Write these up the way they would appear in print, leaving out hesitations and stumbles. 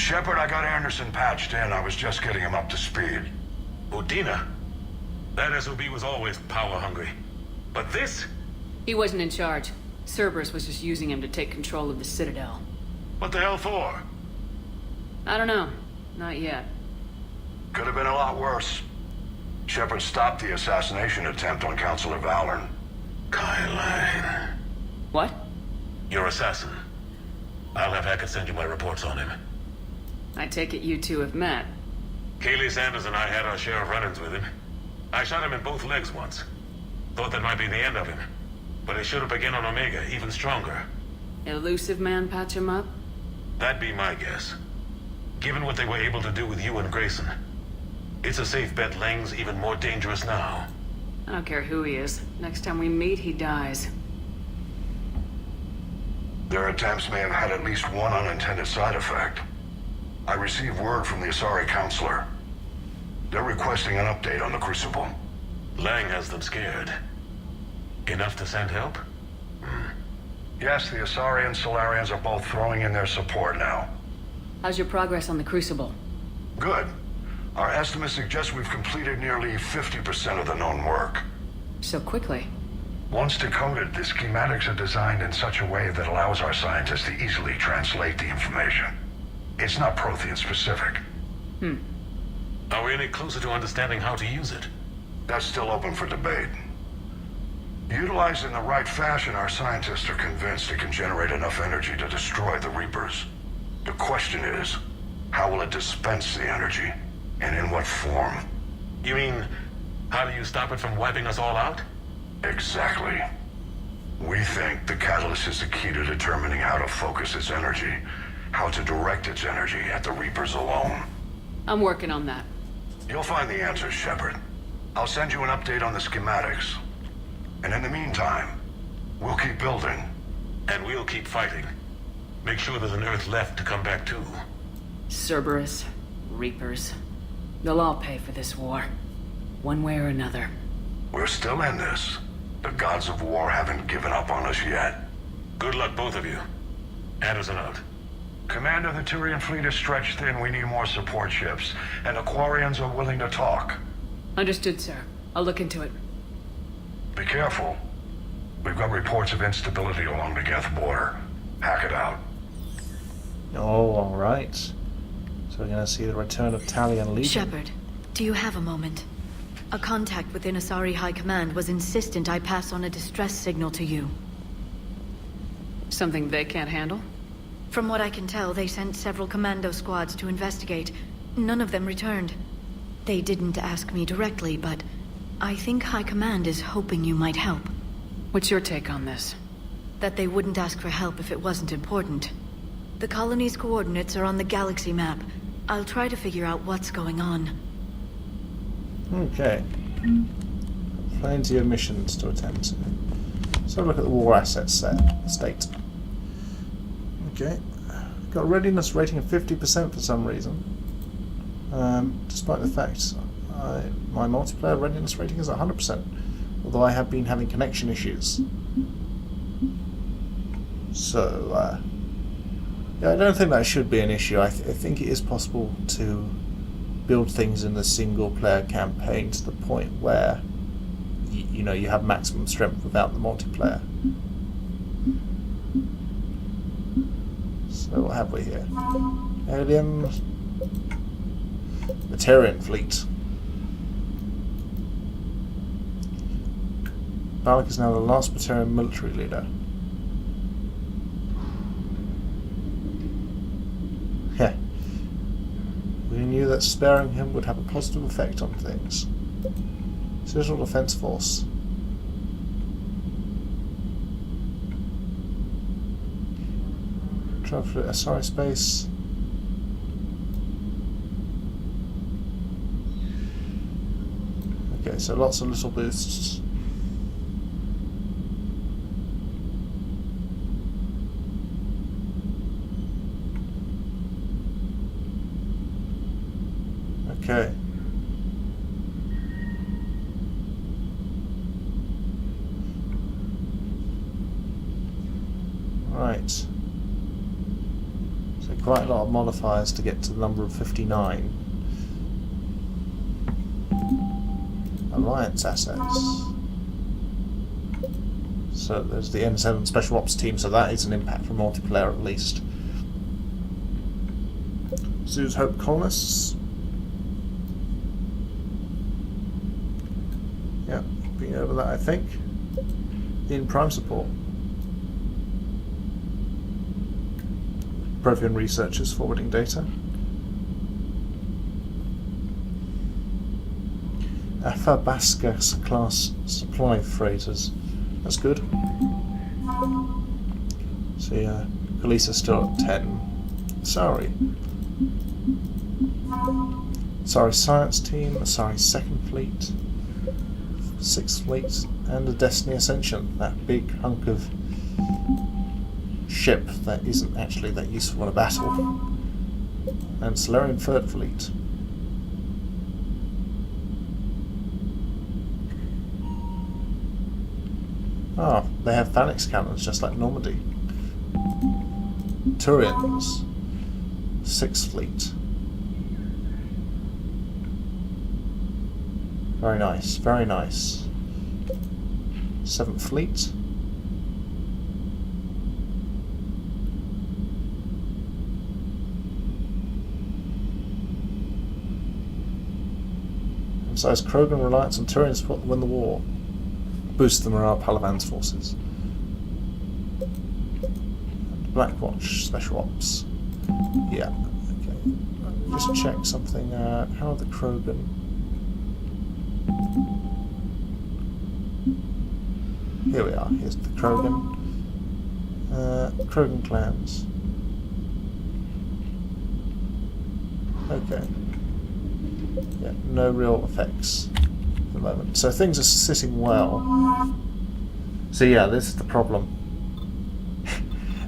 Shepard, I got Anderson patched in. I was just getting him up to speed. Udina? That SOB was always power-hungry. But this? He wasn't in charge. Cerberus was just using him to take control of the Citadel. What the hell for? I don't know. Not yet. Could have been a lot worse. Shepard stopped the assassination attempt on Councilor Valorn. Kylan. What? Your assassin. I'll have Hackett send you my reports on him. I take it you two have met. Kaylee Sanders and I had our share of run-ins with him. I shot him in both legs once. Thought that might be the end of him. But he showed up again on Omega, even stronger. Elusive man patch him up? That'd be my guess. Given what they were able to do with you and Grayson. It's a safe bet Lang's even more dangerous now. I don't care who he is. Next time we meet, he dies. Their attempts may have had at least one unintended side effect. I received word from the Asari Councilor. They're requesting an update on the Crucible. Lang has them scared. Enough to send help? Yes, the Asari and Solarians are both throwing in their support now. How's your progress on the Crucible? Good. Our estimates suggest we've completed nearly 50% of the known work. So quickly. Once decoded, the schematics are designed in such a way that allows our scientists to easily translate the information. It's not Prothean specific. Are we any closer to understanding how to use it? That's still open for debate. Utilized in the right fashion, our scientists are convinced it can generate enough energy to destroy the Reapers. The question is, how will it dispense the energy? And in what form? You mean, how do you stop it from wiping us all out? Exactly. We think the catalyst is the key to determining how to focus its energy, how to direct its energy at the Reapers alone. I'm working on that. You'll find the answers, Shepard. I'll send you an update on the schematics. And in the meantime, we'll keep building. And we'll keep fighting. Make sure there's an Earth left to come back to. Cerberus, Reapers. They'll all pay for this war. One way or another. We're still in this. The gods of war haven't given up on us yet. Good luck, both of you. Anderson out. Commander, the Turian fleet is stretched thin. We need more support ships. And the Quarians are willing to talk. Understood, sir. I'll look into it. Be careful. We've got reports of instability along the Geth border. Hack it out. Oh, alright. So we're going to see the return of Talion Legion. Shepard, do you have a moment? A contact within Asari High Command was insistent I pass on a distress signal to you. Something they can't handle? From what I can tell, they sent several commando squads to investigate. None of them returned. They didn't ask me directly, but I think High Command is hoping you might help. What's your take on this? That they wouldn't ask for help if it wasn't important. The colony's coordinates are on the galaxy map. I'll try to figure out what's going on. Okay. Plenty of missions to attend to. So look at the war assets state. Okay. Got a readiness rating of 50% for some reason. Despite the fact my multiplayer readiness rating is 100%. Although I have been having connection issues. So, yeah, I don't think that should be an issue. I think it is possible to build things in the single-player campaign to the point where you know you have maximum strength without the multiplayer. So what have we here? Alien, the Terran fleet. Balak is now the last Prothean military leader. Yeah. We knew that sparing him would have a positive effect on things. Citadel Defense Force. Travel for SRI space. Okay, so lots of little boosts. Okay. Right. So So quite a lot of modifiers to get to the number of 59. Alliance assets. So there's the N7 Special Ops team, so that is an impact for multiplayer at least. Zeus Hope colonists. Yeah, been over that I think. In Prime support. Prothean researchers forwarding data. Athabasca class supply freighters. That's good. So yeah, Khaleesi's still at 10. Sorry. Sorry, Science Team, sorry, 2nd Fleet, 6th Fleet, and the Destiny Ascension, that big hunk of ship that isn't actually that useful in a battle. And Solarian 3rd Fleet. Ah, they have phalanx cannons just like Normandy. Turians, 6th Fleet. Very nice, very nice. 7th Fleet. Emphasize Krogan reliance on Turian support to win the war. Boost the morale of Palavan's forces. And Blackwatch Special Ops. Yeah, okay. Let me just check something. How are the Krogan? Here we are. Here's the Krogan. Krogan clans. Okay. Yeah, no real effects at the moment. So things are sitting well. So yeah, this is the problem.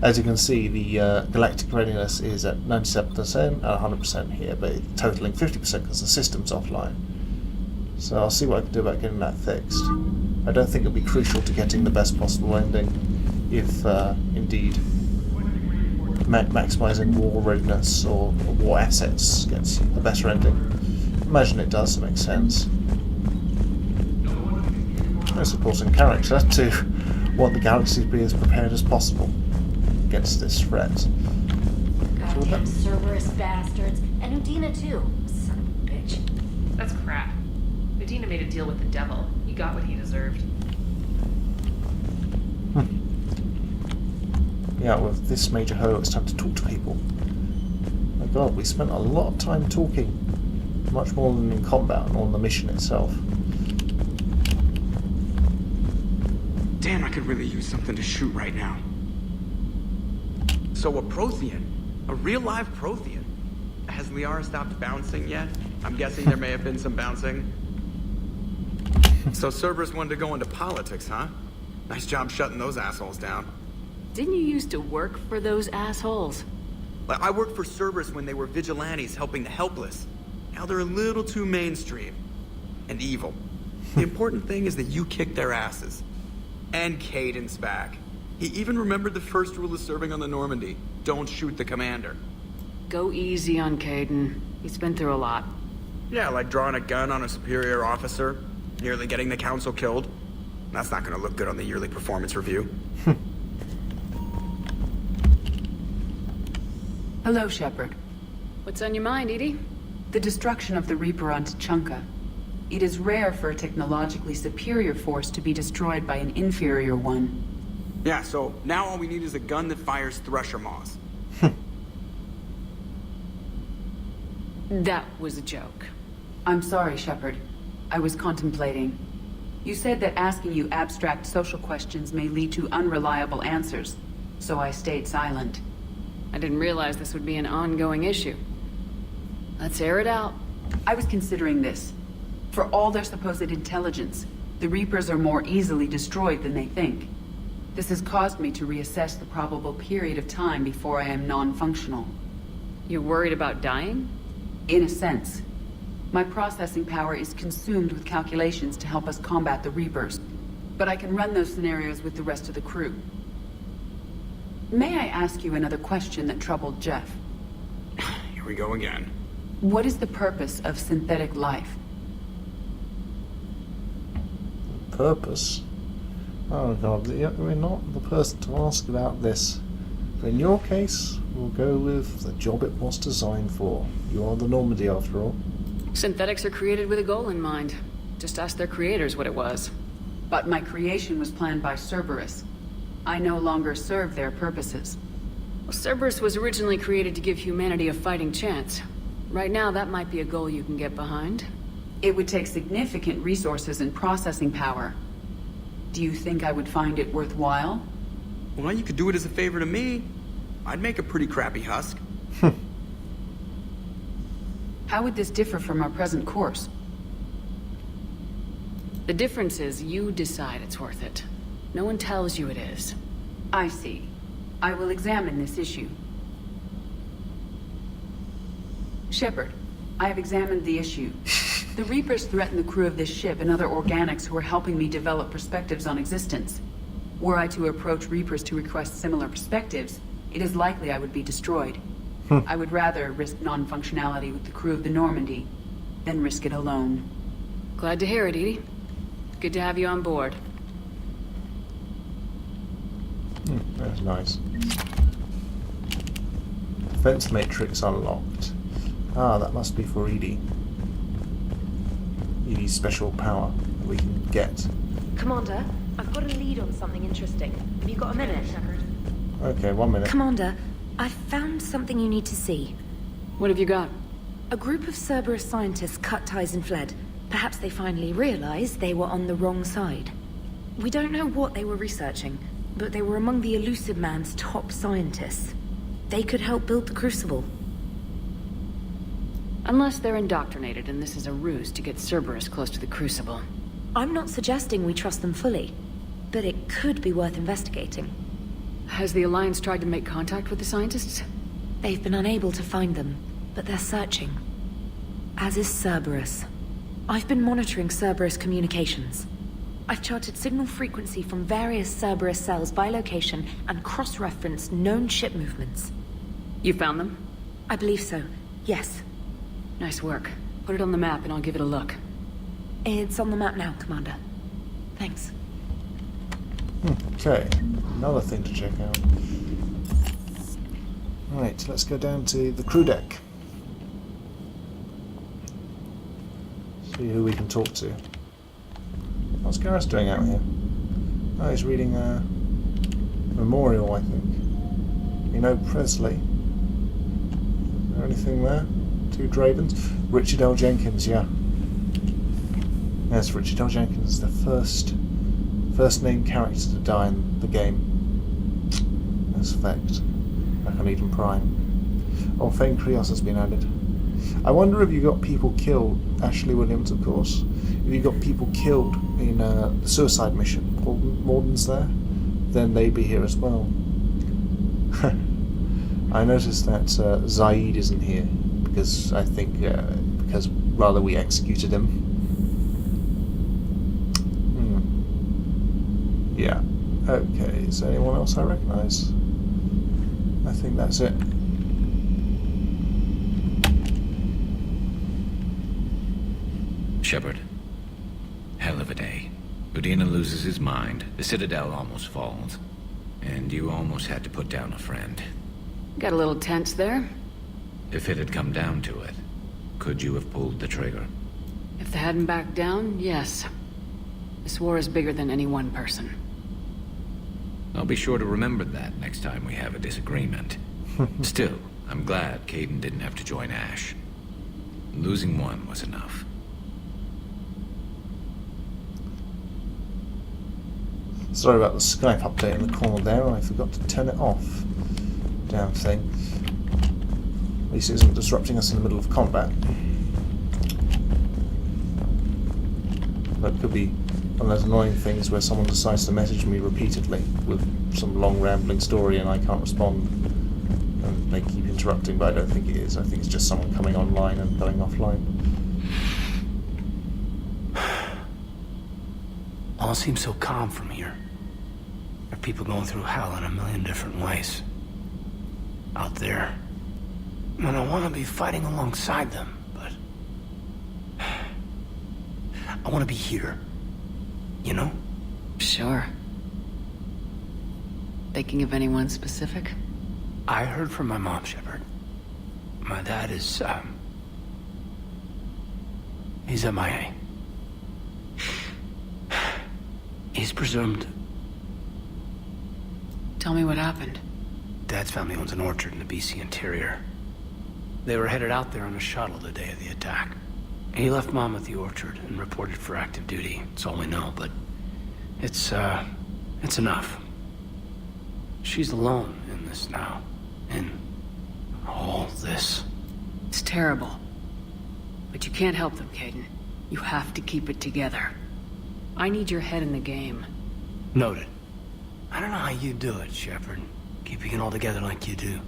As you can see, the galactic readiness is at 97% and 100% here, but it's totaling 50% because the system's offline. So I'll see what I can do about getting that fixed. I don't think it'll be crucial to getting the best possible ending if, indeed, maximising war readiness or war assets gets a better ending. Imagine it does, it makes sense. No supporting character to want the galaxy to be as prepared as possible against this threat. Goddamn Cerberus bastards. And Udina too. Son of a bitch. That's crap. Medina made a deal with the devil. He got what he deserved. Yeah, with this major hurdle, it's time to talk to people. My god, we spent a lot of time talking. Much more than in combat and on the mission itself. Damn, I could really use something to shoot right now. So a Prothean? A real live Prothean? Has Liara stopped bouncing yet? I'm guessing there may have been some bouncing. So Cerberus wanted to go into politics, huh? Nice job shutting those assholes down. Didn't you used to work for those assholes? Like, I worked for Cerberus when they were vigilantes helping the helpless. Now they're a little too mainstream. And evil. The important thing is that you kicked their asses. And Caden's back. He even remembered the first rule of serving on the Normandy. Don't shoot the commander. Go easy on Caden. He's been through a lot. Yeah, like drawing a gun on a superior officer, nearly getting the council killed. That's not gonna look good on the yearly performance review. Hello, Shepard. What's on your mind, Edie? The destruction of the Reaper on Tuchanka. It is rare for a technologically superior force to be destroyed by an inferior one. Yeah, so now all we need is a gun that fires thresher maws. That was a joke. I'm sorry, Shepard. I was contemplating. You said that asking you abstract social questions may lead to unreliable answers, so I stayed silent. I didn't realize this would be an ongoing issue. Let's air it out. I was considering this. For all their supposed intelligence, the Reapers are more easily destroyed than they think. This has caused me to reassess the probable period of time before I am non-functional. You're worried about dying? In a sense. My processing power is consumed with calculations to help us combat the Reapers, but I can run those scenarios with the rest of the crew. May I ask you another question that troubled Jeff? Here we go again. What is the purpose of synthetic life? Purpose? Oh god, we're not the person to ask about this. But in your case, we'll go with the job it was designed for. You are the Normandy after all. Synthetics are created with a goal in mind. Just ask their creators what it was. But my creation was planned by Cerberus. I no longer serve their purposes. Well, Cerberus was originally created to give humanity a fighting chance. Right now, that might be a goal you can get behind. It would take significant resources and processing power. Do you think I would find it worthwhile? Well, you could do it as a favor to me. I'd make a pretty crappy husk. How would this differ from our present course? The difference is you decide it's worth it. No one tells you it is. I see. I will examine this issue. Shepard, I have examined the issue. The Reapers threaten the crew of this ship and other organics who are helping me develop perspectives on existence. Were I to approach Reapers to request similar perspectives, it is likely I would be destroyed. I would rather risk non-functionality with the crew of the Normandy than risk it alone. Glad to hear it, Edie. Good to have you on board. That's nice. Defense matrix unlocked. Ah, that must be for Edie. Edie's special power that we can get. Commander, I've got a lead on something interesting. Have you got a minute, Shepard? Okay, 1 minute. Commander, I've found something you need to see. What have you got? A group of Cerberus scientists cut ties and fled. Perhaps they finally realized they were on the wrong side. We don't know what they were researching, but they were among the Elusive Man's top scientists. They could help build the Crucible. Unless they're indoctrinated and this is a ruse to get Cerberus close to the Crucible. I'm not suggesting we trust them fully, but it could be worth investigating. Has the Alliance tried to make contact with the scientists? They've been unable to find them, but they're searching. As is Cerberus. I've been monitoring Cerberus communications. I've charted signal frequency from various Cerberus cells by location and cross-referenced known ship movements. You found them? I believe so, yes. Nice work. Put it on the map and I'll give it a look. It's on the map now, Commander. Thanks. Okay, another thing to check out. Right, let's go down to the crew deck. See who we can talk to. What's Garrus doing out here? Oh, he's reading a memorial, I think. You know Presley. Is there anything there? 2 Dravens? Richard L. Jenkins, yeah. Yes, Richard L. Jenkins is the first named character to die in the game. Mass Effect. Back on Eden Prime. Oh, Thane Krios has been added. I wonder if you got people killed, Ashley Williams of course, if you got people killed in the suicide mission, Morden's there, then they'd be here as well. I noticed that Zaid isn't here, because I think, because rather we executed him. Yeah. Okay, is there anyone else I recognise? I think that's it. Shepard. Hell of a day. Udina loses his mind, the Citadel almost falls, and you almost had to put down a friend. Got a little tense there. If it had come down to it, could you have pulled the trigger? If they hadn't backed down, yes. This war is bigger than any one person. I'll be sure to remember that next time we have a disagreement. Still, I'm glad Kaidan didn't have to join Ash. Losing one was enough. Sorry about the Skype update in the corner there, I forgot to turn it off. Damn thing. At least it isn't disrupting us in the middle of combat. That could be one of those annoying things where someone decides to message me repeatedly with some long rambling story and I can't respond. And they keep interrupting, but I don't think it is. I think it's just someone coming online and going offline. All seems so calm from here. There are people going through hell in a million different ways. Out there, when I want to be fighting alongside them, but... I want to be here. You know? Sure. Thinking of anyone specific? I heard from my mom, Shepard. My dad is, he's MIA. He's presumed... Tell me what happened. Dad's family owns an orchard in the BC interior. They were headed out there on a shuttle the day of the attack. He left Mom at the orchard and reported for active duty. It's all we know, but it's enough. She's alone in this now. In all this. It's terrible. But you can't help them, Caden. You have to keep it together. I need your head in the game. Noted. I don't know how you do it, Shepard. Keeping it all together like you do.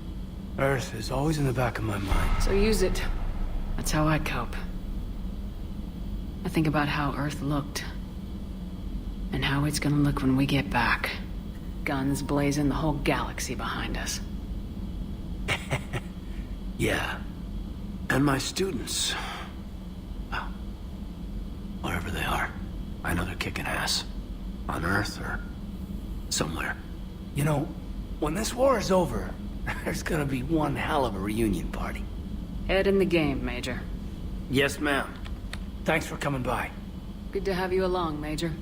Earth is always in the back of my mind. So use it. That's how I cope. I think about how Earth looked. And how it's gonna look when we get back. Guns blazing, the whole galaxy behind us. Yeah. And my students. Well, wherever they are. I know they're kicking ass. On Earth or somewhere. You know, when this war is over, there's gonna be one hell of a reunion party. Head in the game, Major. Yes, ma'am. Thanks for coming by. Good to have you along, Major.